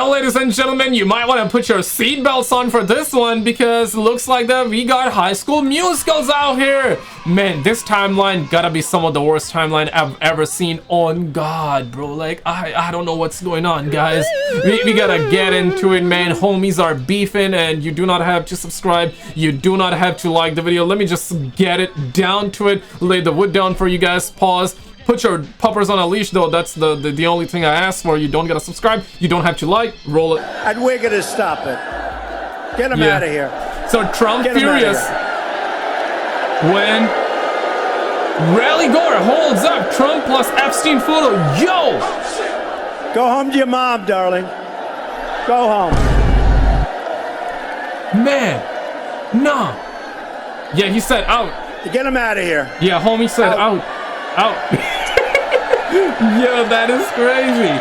Well, ladies and gentlemen, you might want to put your seatbelts on for this one because it looks like that we got High School Musicals out here. Man, this timeline gotta be some of the worst timeline I've ever seen. On God, bro. Like, I don't know what's going on, guys. We gotta get into it, man. Homies are beefing, and you do not have to subscribe. You do not have to like the video. Let me just get it down to it. Lay the wood down for you guys. Pause. Put your puppers on a leash, though. That's the only thing I ask for. You don't gotta subscribe. You don't have to like. Roll it. And we're gonna stop it. Get him out of here. So Trump furious when Rally Gore holds up Trump plus Epstein photo. Yo! Go home to your mom, darling. Go home. Man. Nah. Yeah, he said out. Get him out of here. Yeah, homie said out. Yo, that is crazy.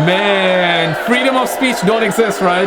Man, freedom of speech don't exist, right?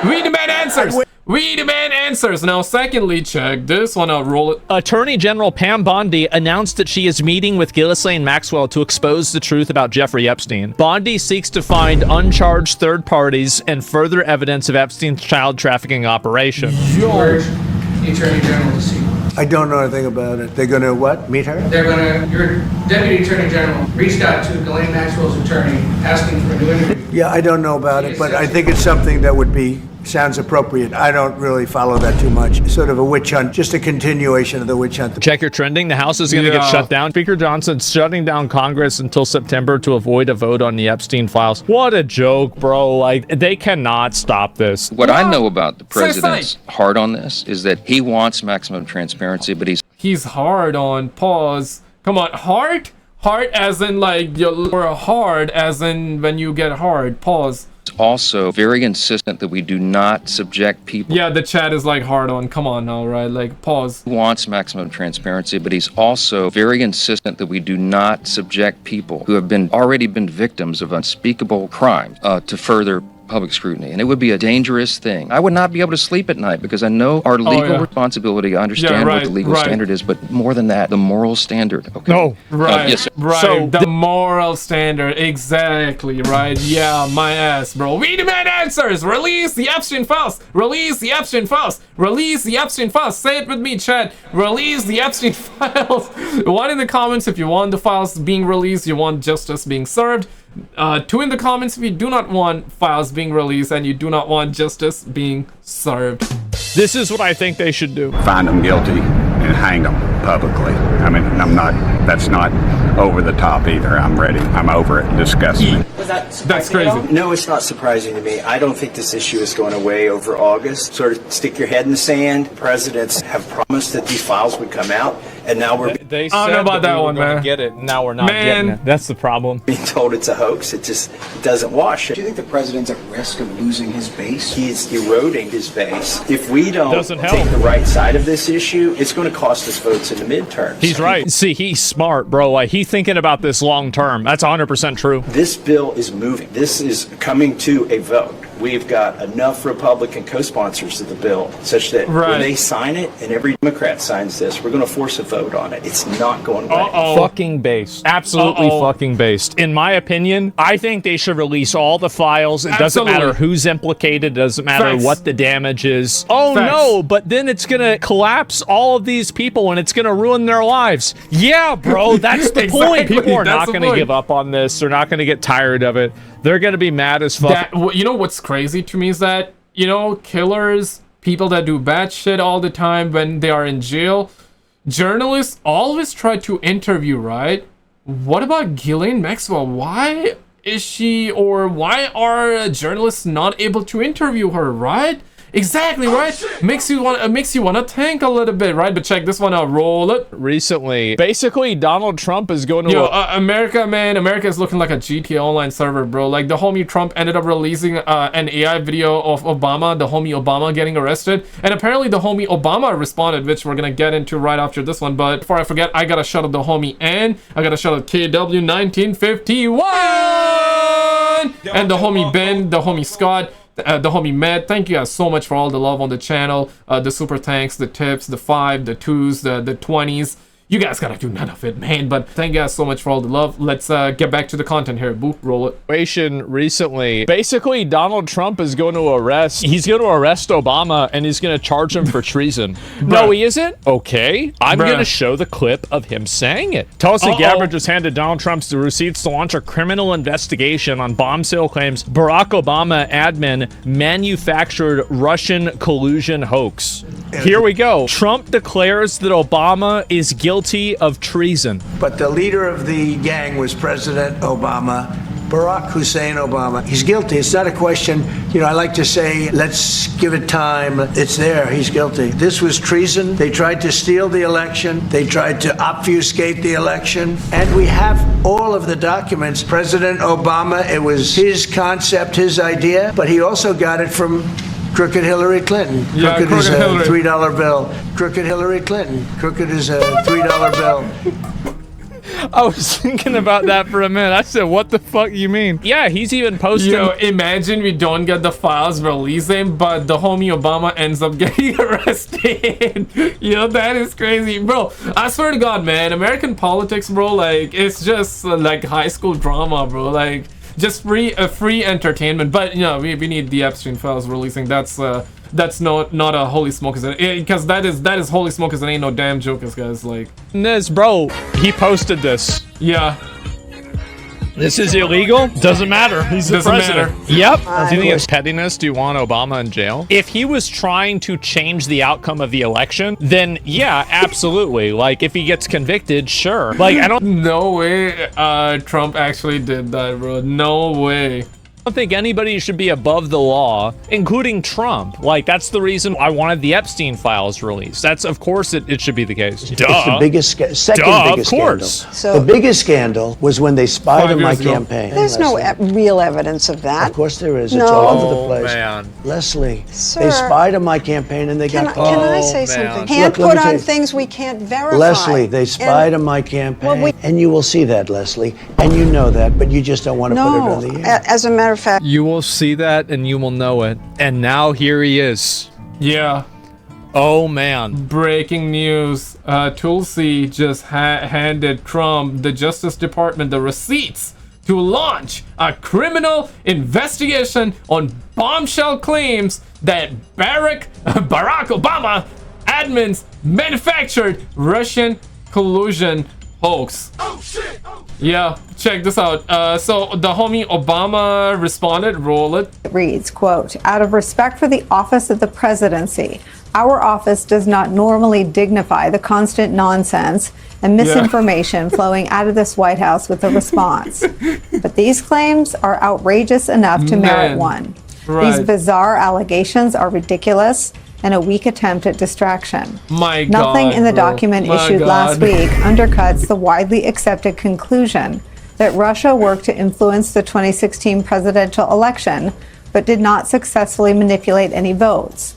We demand answers. We demand answers. Now, secondly, check this one out. Roll it. Attorney General Pam Bondi announced that she is meeting with Ghislaine Maxwell to expose the truth about Jeffrey Epstein. Bondi seeks to find uncharged third parties and further evidence of Epstein's child trafficking operation. Yo. Urge the Attorney General to see. I don't know anything about it. They're gonna what? Meet her? They're gonna, your Deputy Attorney General reached out to Ghislaine Maxwell's attorney asking for a new interview. Yeah, I don't know about it, but I think it's something that would be, sounds appropriate. I don't really follow that too much. Sort of a witch hunt, just a continuation of the witch hunt. Check your trending. The House is going to get shut down. Speaker Johnson's shutting down Congress until September to avoid a vote on the Epstein files. What a joke, bro. Like, they cannot stop this. What I know about the president's hard on this is that he wants maximum transparency, but he's hard on. Pause. Come on, hard? Hard as in like you're hard as in when you get hard. Pause. Also very insistent that we do not subject people. Yeah, the chat is like hard on. Come on now, right? Like, pause. He wants maximum transparency, but he's also very insistent that we do not subject people who have already been victims of unspeakable crime to further public scrutiny, and it would be a dangerous thing. I would not be able to sleep at night because I know our legal responsibility. I understand what the legal standard is, but more than that, the moral standard. Okay. No. Right. Yes, sir. Right. So the moral standard. Exactly. Right. Yeah. My ass, bro. We demand answers. Release the Epstein files. Release the Epstein files. Release the Epstein files. Say it with me, chat. Release the Epstein files. One in the comments if you want the files being released. You want justice being served. 2 in the comments if you do not want files being released and you do not want justice being served. This is what I think they should do. Find them guilty and hang them publicly. I mean, that's not over the top either. I'm ready. I'm over it. Disgusting. That's crazy. No, it's not surprising to me. I don't think this issue is going away over August. Sort of stick your head in the sand. Presidents have promised that these files would come out, and now we're they said I don't know about that one, man. Get it. Now we're not getting it. That's the problem. Being told it's a hoax. It doesn't wash. Do you think the president's at risk of losing his base? He's eroding his base. If we don't take the right side of this issue, it's going to cost us votes in the midterms. He's right. See, he's smart, bro. Like, he's thinking about this long term. That's 100% true. This bill is moving. This is coming to a vote. We've got enough Republican co-sponsors of the bill such that when they sign it, and every Democrat signs this, we're going to force a vote on it. It's not going away. Fucking based. Absolutely fucking based. In my opinion, I think they should release all the files. It doesn't matter who's implicated. It doesn't matter what the damage is. Oh no, but then it's going to collapse all of these people and it's going to ruin their lives. Yeah, bro, that's the point. People are not going to give up on this. They're not going to get tired of it. They're going to be mad as fuck. You know what's crazy to me is that, you know, killers, people that do bad shit all the time when they are in jail, journalists always try to interview, right? What about Ghislaine Maxwell? Why is she, or why are journalists not able to interview her, right? Exactly, right? Makes you want to think a little bit, right? But check this one out. Roll it. Recently, basically, Donald Trump is going to... America, man. America is looking like a GTA Online server, bro. Like, the homie Trump ended up releasing an AI video of Obama, the homie Obama getting arrested. And apparently, the homie Obama responded, which we're going to get into right after this one. But before I forget, I got to shout out the homie N. I got to shout out KW1951! And the homie Ben, the homie Scott, the homie Matt. Thank you guys so much for all the love on the channel, the super thanks, the tips, the 5, the 2s, the 20s. You guys gotta do none of it, man. But thank you guys so much for all the love. Let's get back to the content here. Boo, roll it. Recently, basically, Donald Trump is going to arrest Obama, and he's going to charge him for treason. No, he isn't? Okay. I'm going to show the clip of him saying it. Tulsi Gabbard just handed Donald Trump the receipts to launch a criminal investigation on bomb sale claims Barack Obama admin manufactured Russian collusion hoax. Here we go. Trump declares that Obama is guilty of treason. But the leader of the gang was President Obama, Barack Hussein Obama. He's guilty. It's not a question. You know, I like to say, let's give it time. It's there. He's guilty. This was treason. They tried to steal the election. They tried to obfuscate the election. And we have all of the documents. President Obama, it was his concept, his idea, but he also got it from Crooked Hillary Clinton. Yeah, crooked is a Hillary. $3 bill. Crooked Hillary Clinton. Crooked is a $3 bill. I was thinking about that for a minute. I said, what the fuck you mean? Yeah, he's even posting. Yo, imagine we don't get the files releasing, but the homie Obama ends up getting arrested. Yo, that is crazy. Bro, I swear to God, man, American politics, bro, like, it's just like high school drama, bro. Like, just free entertainment. But, you know, we need the Epstein files releasing. That's not a holy smokers, because that is holy smokers and ain't no damn jokers, guys. Like this, bro, he posted this. Yeah, this is illegal. Doesn't matter. He's the president. Yep. Do you think it's pettiness? Do you want Obama in jail? If he was trying to change the outcome of the election, then yeah, absolutely. Like if he gets convicted, sure. Like I don't. No way. Trump actually did that, bro. No way. I don't think anybody should be above the law, including Trump. Like, that's the reason I wanted the Epstein files released. That's, of course, it should be the case. Duh. It's the biggest, biggest of course. scandal. So, the biggest scandal was when they spied on my campaign. There's no real evidence of that. Of course there is. It's all over the place. Man. Leslie, Sir, they spied on my campaign and they got caught. Can I say something? Can't Look, put on things we can't verify. Leslie, they spied on my campaign. And you will see that, Leslie. And you know that, but you just don't want to put it on the air. As a matter of fact. You will see that and you will know it. And now here he is. Yeah. Oh, man. Breaking news. Tulsi just handed Trump, the Justice Department, the receipts to launch a criminal investigation on bombshell claims that Barack Obama admins manufactured Russian collusion hoax. Oh shit! Yeah, check this out. So the homie Obama responded, roll it. It reads, quote, out of respect for the office of the presidency, our office does not normally dignify the constant nonsense and misinformation flowing out of this White House with a response. But these claims are outrageous enough to merit one. Right. These bizarre allegations are ridiculous and a weak attempt at distraction. My God, Nothing in the document issued last week undercuts the widely accepted conclusion that Russia worked to influence the 2016 presidential election, but did not successfully manipulate any votes.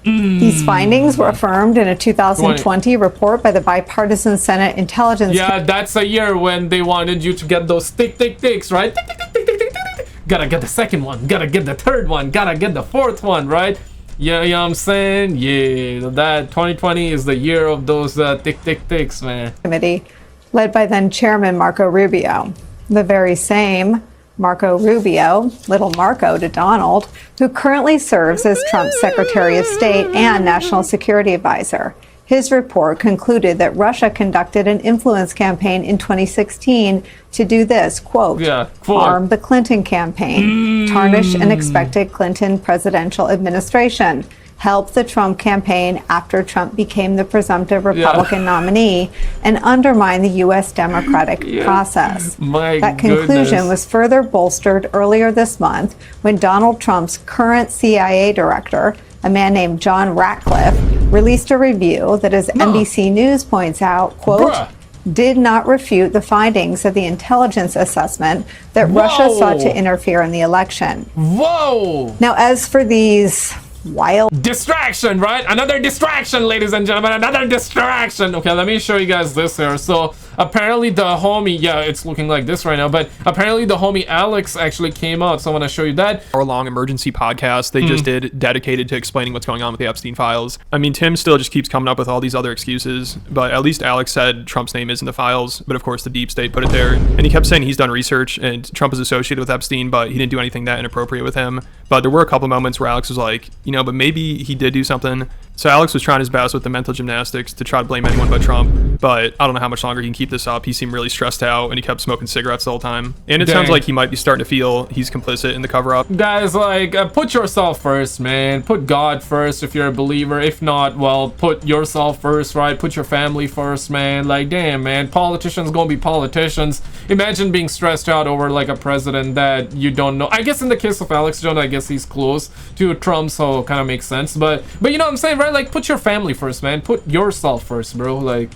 These findings were affirmed in a 2020 report by the bipartisan Senate Intelligence. Yeah, that's a year when they wanted you to get those ticks, right? Tick, tick, tick, tick, tick, tick, tick. Gotta get the second one, gotta get the third one, gotta get the fourth one, right? Yeah, you know what I'm saying? Yeah, that 2020 is the year of those ticks, man. Committee, led by then Chairman Marco Rubio. The very same Marco Rubio, little Marco to Donald, who currently serves as Trump's Secretary of State and National Security Advisor. His report concluded that Russia conducted an influence campaign in 2016 to do this, quote, harm the Clinton campaign, tarnish an expected Clinton presidential administration, help the Trump campaign after Trump became the presumptive Republican nominee, and undermine the U.S. democratic process. That conclusion was further bolstered earlier this month when Donald Trump's current CIA director, a man named John Ratcliffe, released a review that, as NBC News points out, quote, did not refute the findings of the intelligence assessment that Russia sought to interfere in the election. Whoa! Now, as for these wild distraction, right? Another distraction, ladies and gentlemen, another distraction. Okay, let me show you guys this here. So apparently the homie, yeah, it's looking like this right now, but apparently the homie Alex actually came out, so I want to show you that. Hour-long emergency podcast they just did dedicated to explaining what's going on with the Epstein files. I mean, Tim still just keeps coming up with all these other excuses, but at least Alex said Trump's name is in the files, but of course the deep state put it there. And he kept saying he's done research and Trump is associated with Epstein, but he didn't do anything that inappropriate with him. But there were a couple moments where Alex was like, you know, but maybe he did do something. So Alex was trying his best with the mental gymnastics to try to blame anyone but Trump, but I don't know how much longer he can keep this up. He seemed really stressed out and he kept smoking cigarettes the whole time. And it sounds like he might be starting to feel he's complicit in the cover-up. Guys, like, put yourself first, man. Put God first if you're a believer. If not, well, put yourself first, right? Put your family first, man. Like, damn, man. Politicians gonna be politicians. Imagine being stressed out over, like, a president that you don't know. I guess in the case of Alex Jones, I guess he's close to Trump, so kind of makes sense. But you know what I'm saying, right? Like, put your family first, man. Put yourself first, bro. Like...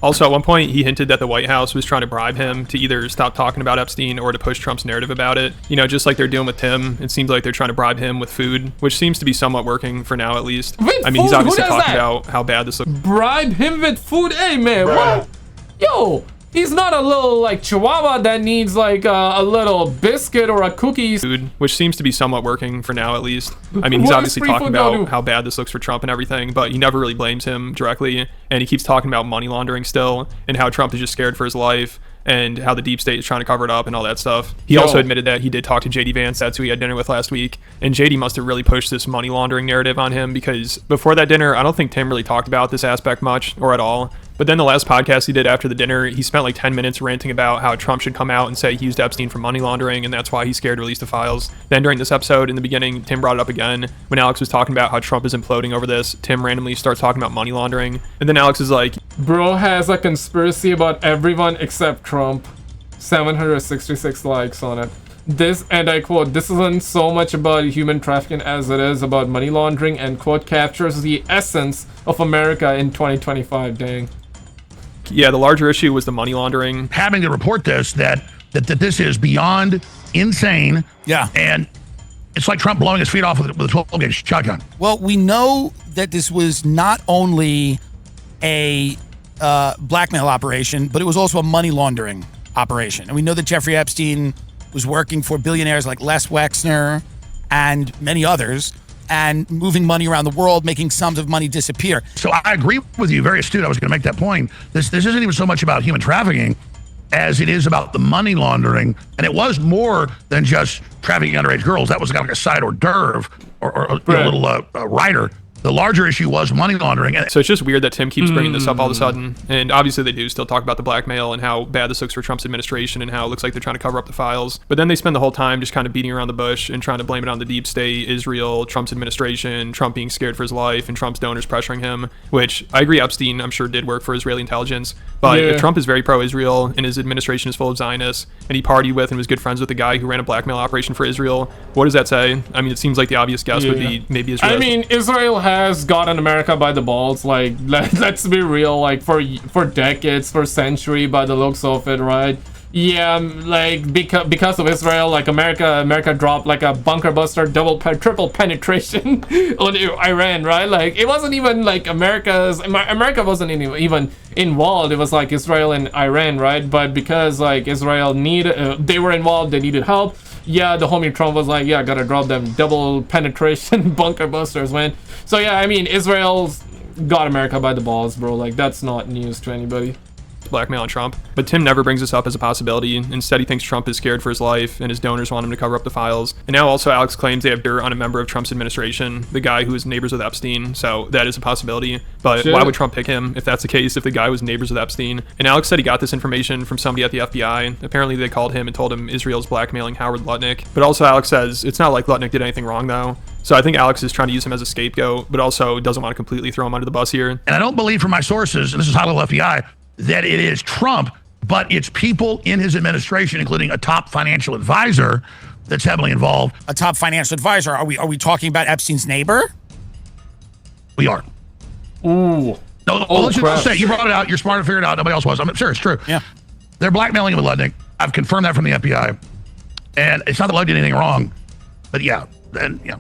Also, at one point, he hinted that the White House was trying to bribe him to either stop talking about Epstein or to push Trump's narrative about it. You know, just like they're doing with Tim, it seems like they're trying to bribe him with food, which seems to be somewhat working for now, at least. I mean, he's obviously talking about how bad this looks. Bribe him with food? Hey, man, what? Yo, he's not a little, like, chihuahua that needs, like, a little biscuit or a cookie. Food, which seems to be somewhat working for now, at least. I mean, he's obviously talking about how bad this looks for Trump and everything, but he never really blames him directly. And he keeps talking about money laundering still, and how Trump is just scared for his life, and how the deep state is trying to cover it up and all that stuff. He also admitted that he did talk to JD Vance, that's who he had dinner with last week, and JD must have really pushed this money laundering narrative on him, because before that dinner, I don't think Tim really talked about this aspect much, or at all. But then the last podcast he did after the dinner, he spent like 10 minutes ranting about how Trump should come out and say he used Epstein for money laundering, and that's why he's scared to release the files. Then during this episode, in the beginning, Tim brought it up again. When Alex was talking about how Trump is imploding over this, Tim randomly starts talking about money laundering. And then Alex is like, bro has a conspiracy about everyone except Trump. 766 likes on it. This, and I quote, this isn't so much about human trafficking as it is about money laundering, and quote, captures the essence of America in 2025, dang. Yeah, the larger issue was the money laundering. Having to report this, that this is beyond insane. Yeah. And it's like Trump blowing his feet off with a 12-gauge shotgun. Well, we know that this was not only a blackmail operation, but it was also a money laundering operation. And we know that Jeffrey Epstein was working for billionaires like Les Wexner and many others, and moving money around the world, making sums of money disappear. So I agree with you, very astute. I was going to make that point. This isn't even so much about human trafficking as it is about the money laundering. And it was more than just trafficking underage girls. That was kind of like a side hors d'oeuvre or a little rider. The larger issue was money laundering. So it's just weird that Tim keeps bringing this up all of a sudden. And obviously they do still talk about the blackmail and how bad this looks for Trump's administration and how it looks like they're trying to cover up the files. But then they spend the whole time just kind of beating around the bush and trying to blame it on the deep state, Israel, Trump's administration, Trump being scared for his life, and Trump's donors pressuring him, which I agree Epstein, I'm sure, did work for Israeli intelligence. But if Trump is very pro-Israel and his administration is full of Zionists and he partied with and was good friends with the guy who ran a blackmail operation for Israel, what does that say? I mean, it seems like the obvious guess would be maybe Israel. I mean, Israel has gotten America by the balls, like, let's be real, like, for decades, for century, by the looks of it, right? Yeah, like, because of Israel, like, America dropped like a bunker buster, triple penetration on Iran, right? Like, it wasn't even like America wasn't even involved. It was like Israel and Iran, right? But because like Israel they were involved, they needed help. Yeah, the homie Trump was like, yeah, gotta drop them double penetration bunker busters, man. So yeah, I mean, Israel's got America by the balls, bro. Like, that's not news to anybody. Blackmail on Trump. But Tim never brings this up as a possibility. Instead, he thinks Trump is scared for his life and his donors want him to cover up the files. And now also Alex claims they have dirt on a member of Trump's administration, the guy who is neighbors with Epstein. So that is a possibility. But why would Trump pick him if that's the case, if the guy was neighbors with Epstein? And Alex said he got this information from somebody at the FBI. Apparently they called him and told him Israel's blackmailing Howard Lutnick. But also Alex says it's not like Lutnick did anything wrong though. So I think Alex is trying to use him as a scapegoat, but also doesn't want to completely throw him under the bus here. And I don't believe from my sources, and this is high-level FBI, that it is Trump, but it's people in his administration, including a top financial advisor that's heavily involved. A top financial advisor? Are we talking about Epstein's neighbor? We are. Ooh. No, let's just say, you brought it out, you're smart to figure it out, nobody else was. I'm sure it's true. Yeah. They're blackmailing him with Lutnick. I've confirmed that from the FBI. And it's not that Lutnick did anything wrong, but yeah, and yeah.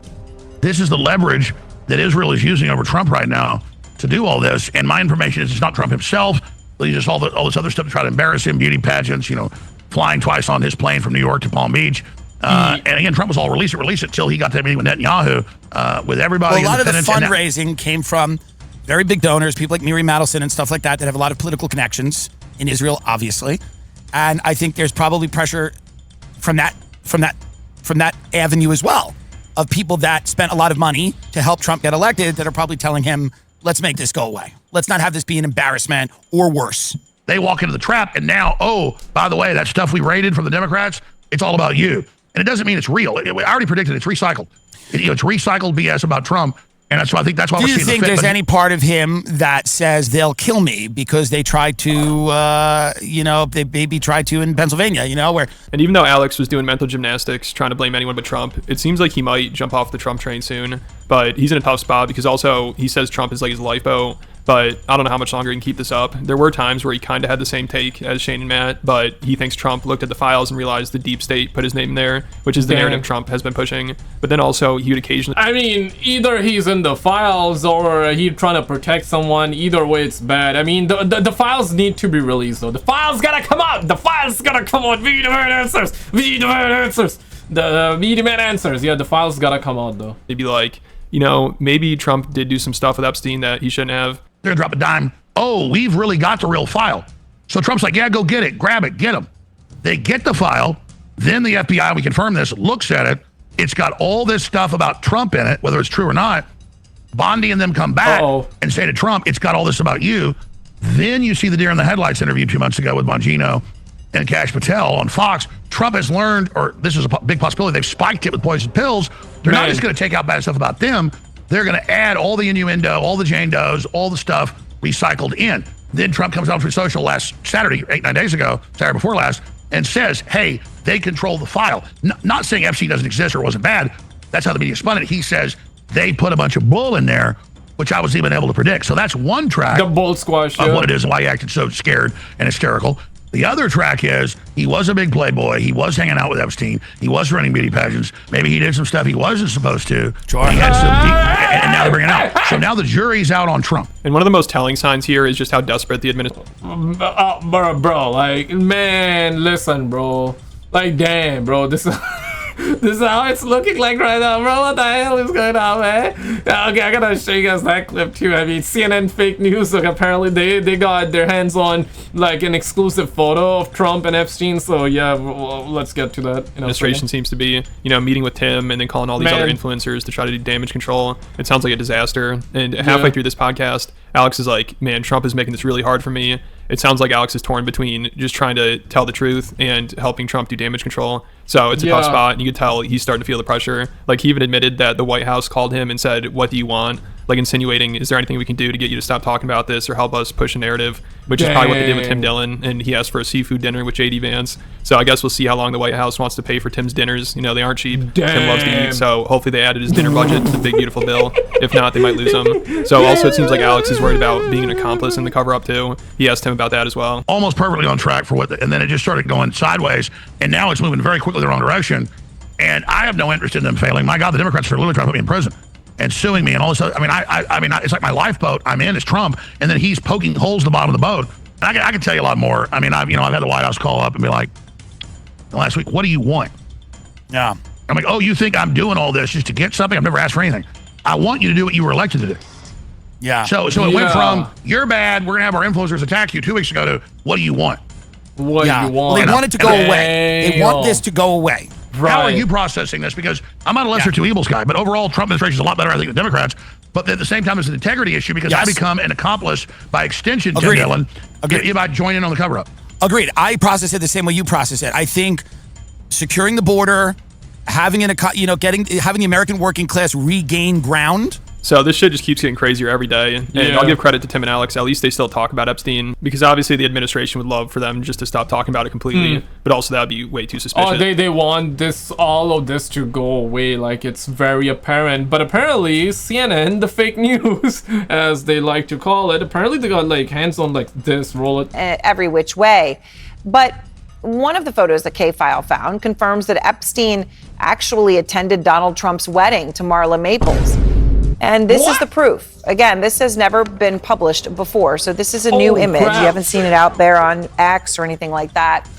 This is the leverage that Israel is using over Trump right now to do all this. And my information is it's not Trump himself. just all this other stuff to try to embarrass him, beauty pageants, flying twice on his plane from New York to Palm Beach. And again, Trump was all release it till he got to that meeting with Netanyahu, with everybody. Well, a lot of the fundraising came from very big donors, people like Miri Madelson and stuff like that have a lot of political connections in Israel, obviously. And I think there's probably pressure from that avenue as well, of people that spent a lot of money to help Trump get elected that are probably telling him, let's make this go away. Let's not have this be an embarrassment or worse. They walk into the trap, and now, oh, by the way, that stuff we raided from the Democrats, it's all about you. And it doesn't mean it's real. I already predicted it's recycled. It's recycled BS about Trump. And that's why we're seeing the fit. Do you think there's any part of him that says they'll kill me because they tried to, they maybe tried to in Pennsylvania, where... And even though Alex was doing mental gymnastics, trying to blame anyone but Trump, it seems like he might jump off the Trump train soon. But he's in a tough spot because also he says Trump is like his lifeboat. But I don't know how much longer he can keep this up. There were times where he kind of had the same take as Shane and Matt, but he thinks Trump looked at the files and realized the deep state put his name in there, which is the narrative Trump has been pushing. But then also he would occasionally... I mean, either he's in the files or he's trying to protect someone. Either way, it's bad. I mean, the files need to be released, though. The files gotta come out! The files gotta come out! We demand answers! We demand answers! We demand answers. Yeah, the files gotta come out, though. They'd be like, maybe Trump did do some stuff with Epstein that he shouldn't have. They're gonna drop a dime. Oh, we've really got the real file. So Trump's like, yeah, go get it, grab it, get them. They get the file. Then the FBI, we confirm this, looks at it. It's got all this stuff about Trump in it, whether it's true or not. Bondi and them come back and say to Trump, it's got all this about you. Then you see the deer in the headlights interview 2 months ago with Bongino and Kash Patel on Fox. Trump has learned, or this is a big possibility, they've spiked it with poison pills. They're not just gonna take out bad stuff about them. They're going to add all the innuendo, all the Jane Does, all the stuff recycled in. Then Trump comes on Truth Social last Saturday, 8-9 days ago, Saturday before last, and says, hey, they control the file. Not saying Epstein doesn't exist or wasn't bad. That's how the media spun it. He says they put a bunch of bull in there, which I was even able to predict. So that's one track. The bull squash, of what it is and why he acted so scared and hysterical. The other track is he was a big playboy. He was hanging out with Epstein. He was running beauty pageants. Maybe he did some stuff he wasn't supposed to. Sure. He had some and now they're bringing it out. So now the jury's out on Trump. And one of the most telling signs here is just how desperate the administration. Bro, like, man, listen, bro. Like, damn, bro, this is... This is how it's looking like right now, bro. What the hell is going on, man? Okay, I gotta show you guys that clip too. I mean, CNN fake news. Like, apparently they got their hands on like an exclusive photo of Trump and Epstein. So yeah, well, let's get to that. Administration seems to be, meeting with Tim and then calling all these other influencers to try to do damage control. It sounds like a disaster. And halfway through this podcast, Alex is like, man, Trump is making this really hard for me. It sounds like Alex is torn between just trying to tell the truth and helping Trump do damage control. So it's a tough spot, and you could tell he's starting to feel the pressure. Like, he even admitted that the White House called him and said, what do you want? Like, insinuating, is there anything we can do to get you to stop talking about this or help us push a narrative? Which is probably what they did with Tim Dillon, and he asked for a seafood dinner with J.D. Vance. So I guess we'll see how long the White House wants to pay for Tim's dinners. They aren't cheap. Tim loves to eat, so hopefully they added his dinner budget to the big, beautiful bill. If not, they might lose him. So also, it seems like Alex is worried about being an accomplice in the cover-up, too. He asked him about that as well. Almost perfectly on track for and then it just started going sideways, and now it's moving very quickly the wrong direction. And I have no interest in them failing. My God, the Democrats are literally trying to put me in prison and suing me and all this other. I mean, it's like my lifeboat I'm in is Trump, and then he's poking holes in the bottom of the boat. And I can tell you a lot more. I mean, I've had the White House call up and be like, last week, what do you want? Yeah. I'm like, oh, you think I'm doing all this just to get something? I've never asked for anything. I want you to do what you were elected to do. Yeah. So it went from, you're bad, we're going to have our influencers attack you 2 weeks ago to, what do you want? What do you want? Well, they want it to go away. They want this to go away. Right. How are you processing this? Because I'm not a lesser two evils guy, but overall, Trump administration is a lot better, I think, than Democrats. But at the same time, it's an integrity issue because I become an accomplice by extension, Tim Dillon, if I join in on the cover-up. Agreed. I process it the same way you process it. I think securing the border, having having the American working class regain ground. So this shit just keeps getting crazier every day. And I'll give credit to Tim and Alex. At least they still talk about Epstein, because obviously the administration would love for them just to stop talking about it completely. But also that would be way too suspicious. Oh, they want all of this to go away. Like, it's very apparent. But apparently CNN, the fake news, as they like to call it, apparently they got like hands on like this, roll it every which way. But one of the photos that K-File found confirms that Epstein actually attended Donald Trump's wedding to Marla Maples. And this is the proof. Again, this has never been published before, so this is a new image. Crap. You haven't seen it out there on X or anything like that.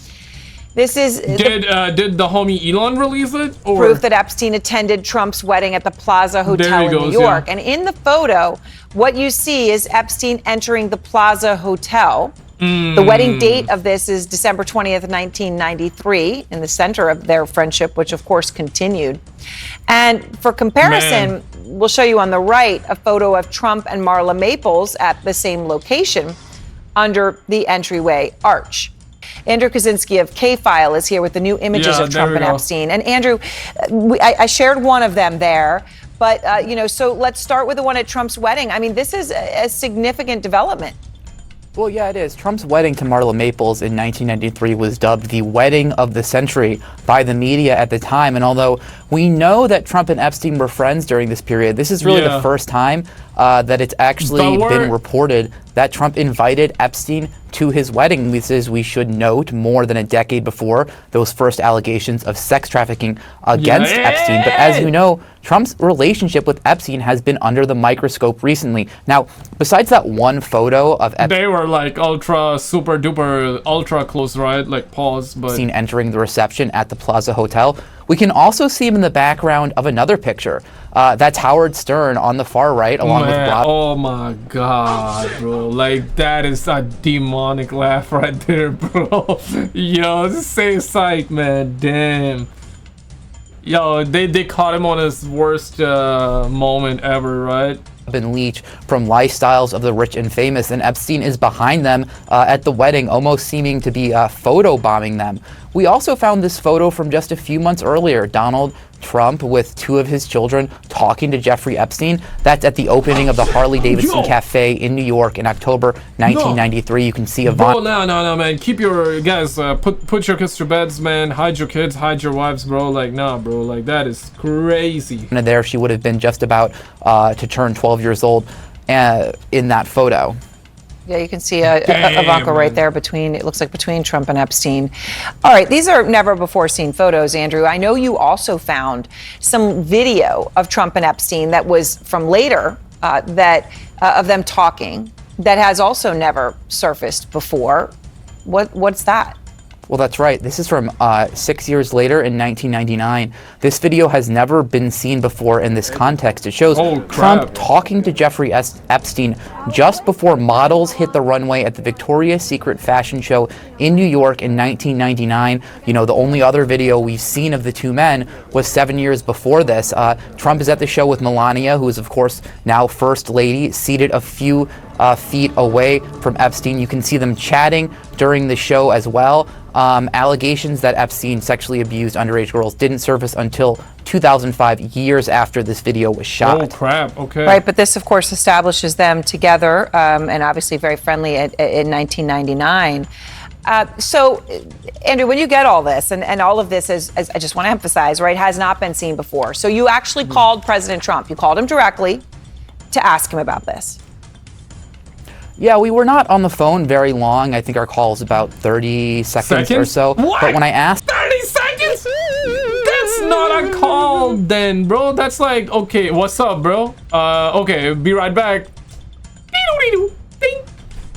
This is did the homie Elon release it? Or? Proof that Epstein attended Trump's wedding at the Plaza Hotel in New York. And in the photo, what you see is Epstein entering the Plaza Hotel. The wedding date of this is December 20th, 1993, in the center of their friendship, which of course continued. And for comparison, we'll show you on the right a photo of Trump and Marla Maples at the same location under the entryway arch. Andrew Kaczynski of K-File is here with the new images of Trump and Epstein. And Andrew, I shared one of them there, but so let's start with the one at Trump's wedding. I mean, this is a significant development. Well, yeah, it is. Trump's wedding to Marla Maples in 1993 was dubbed the wedding of the century by the media at the time. And although we know that Trump and Epstein were friends during this period, this is really the first time that it's actually been reported that Trump invited Epstein to his wedding. This is, we should note, more than a decade before those first allegations of sex trafficking against Epstein. But as you know, Trump's relationship with Epstein has been under the microscope recently. Now, besides that one photo of Epstein, they were like ultra, super duper, ultra close, right? Like pause, but Epstein entering the reception at the Plaza Hotel, we can also see him in the background of another picture. That's Howard Stern on the far right, along with Bob. Oh my God, bro! Like that is a demonic laugh right there, bro. Yo, stay psyched, man. Damn. Yo, they caught him on his worst moment ever, right? And Leach from Lifestyles of the Rich and Famous, and Epstein is behind them at the wedding, almost seeming to be photobombing them. We also found this photo from just a few months earlier. Donald Trump with two of his children talking to Jeffrey Epstein. That's at the opening of the Harley Davidson Cafe in New York in October 1993. You can see a bro, no, man. Keep your guys, put your kids to beds, man. Hide your kids, hide your wives, bro. Like, nah, bro. Like, that is crazy. There, she would have been just about to turn 12 years old in that photo. Yeah, you can see Ivanka right there between Trump and Epstein. All right, these are never before seen photos, Andrew. I know you also found some video of Trump and Epstein that was from later of them talking that has also never surfaced before. What's that? Well, that's right. This is from 6 years later in 1999. This video has never been seen before in this context. It shows Trump talking to Jeffrey Epstein just before models hit the runway at the Victoria's Secret fashion show in New York in 1999. You know, the only other video we've seen of the two men was 7 years before this. Trump is at the show with Melania, who is, of course, now First Lady, seated a few feet away from Epstein. You can see them chatting during the show as well. Allegations that Epstein sexually abused underage girls didn't surface until 2005, years after this video was shot. Oh, crap. Okay. Right, but this, of course, establishes them together and obviously very friendly in 1999. So, Andrew, when you get all this, and all of this, as I just want to emphasize, right, has not been seen before. So you actually called President Trump. You called him directly to ask him about this. Yeah, we were not on the phone very long. I think our call is about 30 seconds or so. What? But when I asked... 30 seconds? That's not a call then, bro. That's like, okay, what's up, bro? Okay, be right back.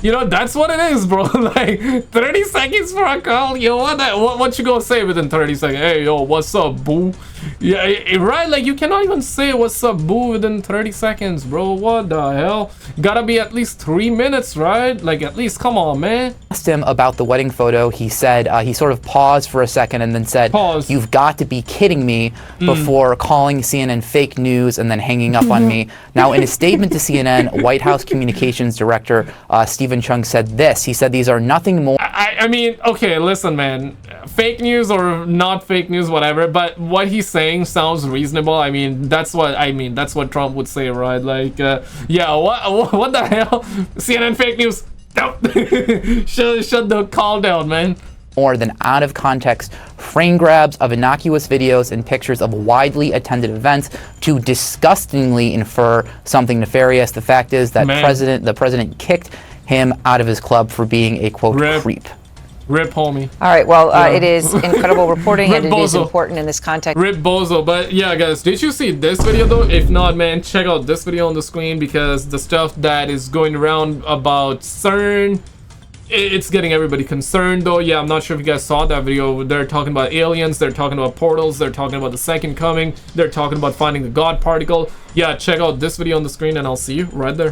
You know, that's what it is, bro. Like, 30 seconds for a call? Yo, what you gonna say within 30 seconds? Hey, yo, what's up, boo? Yeah, right? Like, you cannot even say what's up, boo, within 30 seconds, bro. What the hell? Gotta be at least 3 minutes, right? Like, at least, come on, man. Asked him about the wedding photo. He said, he sort of paused for a second and then said, "You've got to be kidding me," before calling CNN fake news and then hanging up on me. Now, in a statement to CNN, White House Communications Director Stephen Chung said this. He said, "These are nothing more." I mean, okay, listen, man. Fake news or not fake news, whatever, but what he's saying sounds reasonable. I mean, that's what Trump would say, right? Like, yeah, what the hell? CNN fake news. Shut the call down, man. More than out of context frame grabs of innocuous videos and pictures of widely attended events to disgustingly infer something nefarious. The fact is that the president kicked him out of his club for being a, quote, creep. Rip, homie. All right, well, it is incredible reporting, and it is important in this context. Rip Bozo. But yeah, guys, did you see this video though? If not, man, check out this video on the screen, because the stuff that is going around about CERN, it's getting everybody concerned though. Yeah, I'm not sure if you guys saw that video. They're talking about aliens, they're talking about portals, they're talking about the second coming, they're talking about finding the God particle. Yeah, check out this video on the screen, and I'll see you right there.